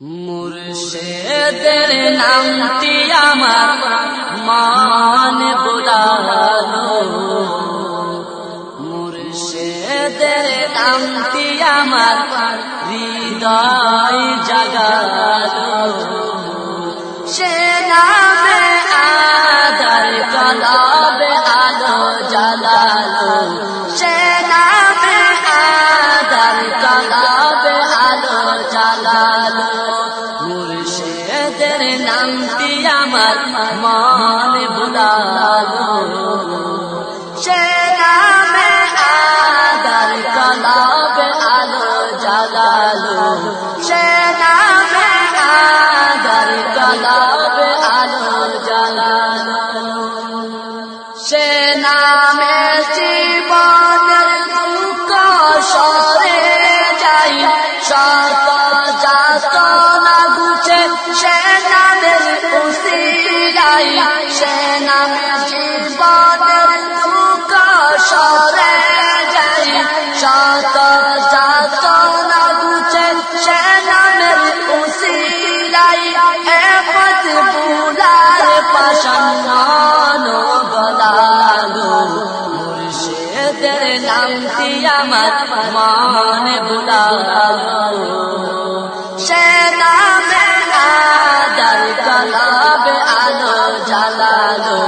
মুর্শিদের নামটি আমার মান বুলালো, মুর্শিদের নামটি আমার হৃদয় জাগালো। সে নামে আদার কলবে আলো জ্বালালো, সে নামে আদার কলবে আলো জ্বালালো। মুর্শিদের নামটি আমার মান বুলালো, সে নামে আদার কলবে আলো জ্বালালো, সে নামে আদার কলবে আলো জ্বালালো। সে নামে জীবনের দুঃখ সরে যাই, শত যাতনা ঘুচে সে নামের উসিলাই, সে নামে জীবনের দুঃখ সরে যাই, শত যাতনা ঘুচে সে নামের উসিলাই। এ পথ বুলার পাশান বলালো, মুর্শিদের নামটি আমার মান বুলালো, সে নামে আদার কলবে আলো জ্বালালো,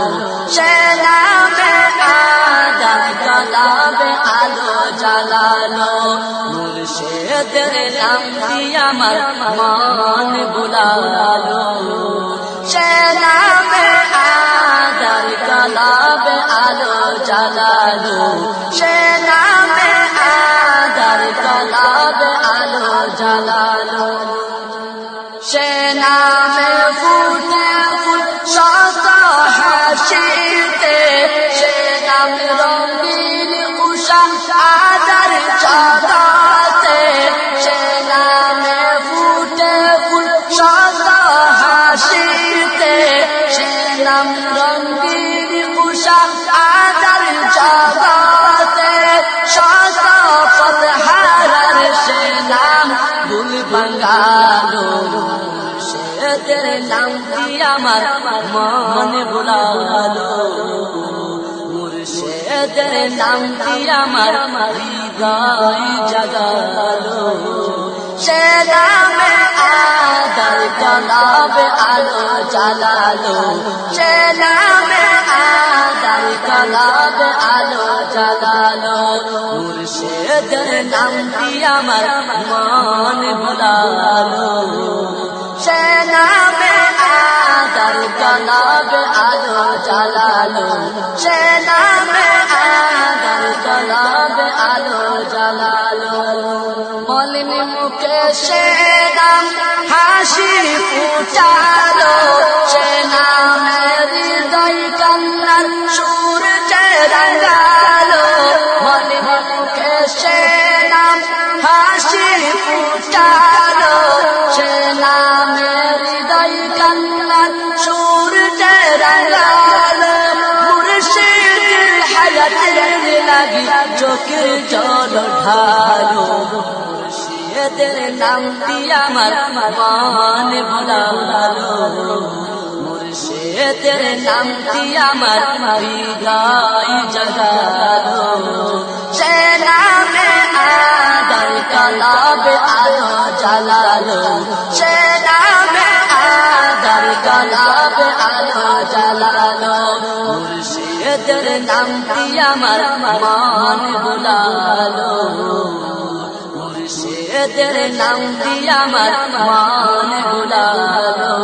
সে নামে আদার কলবে আলো জ্বালালো। মুর্শিদের নামটি আমার মান বুলালো, সে নামে আদার কলবে আলো জ্বালালো, সে নামে আদার কলবে আলো জ্বালালো। সে নামে ফুটে ফুল শত হাসিতে, সে নামে রঙিন উষা আদার চাঁদাতে, সে নামে ফুটে ফুল শত হাসিতে, সে নাম রঙিন উষা আদার চাঁদাতে। শত পথ হারার সে নাম ভুল বাঙ্গালো, মুর্শিদের নামটি আমার মান বুলালো, মুর্শিদের নামটি আমার হৃদয় জাগালো। সে নামে আদার কলবে আলো জ্বালালো, সে নামে আদার কলবে আলো জ্বালালো। মুর্শিদের নামটি আমার মান বুলালো, সে নামে আদার কলবে আলো জ্বালালো, সে নামে আদার কলবে আলো জ্বালালো। মলিন মুখে সে নাম হাসি ফুটালো, সে নামে হৃদয় কান্নার সুর রাঙালো। মলিন মুখে সে নাম হাসি ফুটালো, সে নামে হৃদয় কান্নার সুর রাঙালো। মুর্শিদের হায়াতের লাগি চোখের জল ঢালো, মুর্শিদের নামটি আমার মান বুলালো, মুর্শিদের নামটি আমার হৃদয় জাগালো। সে নামে আদার কলবে আলো জ্বালালো, সে নামে আদার কলবে আলো জ্বালালো। মুর্শিদের নামটি আমার মান বুলালো, মুর্শিদের নামটি আমার মান বুলালো।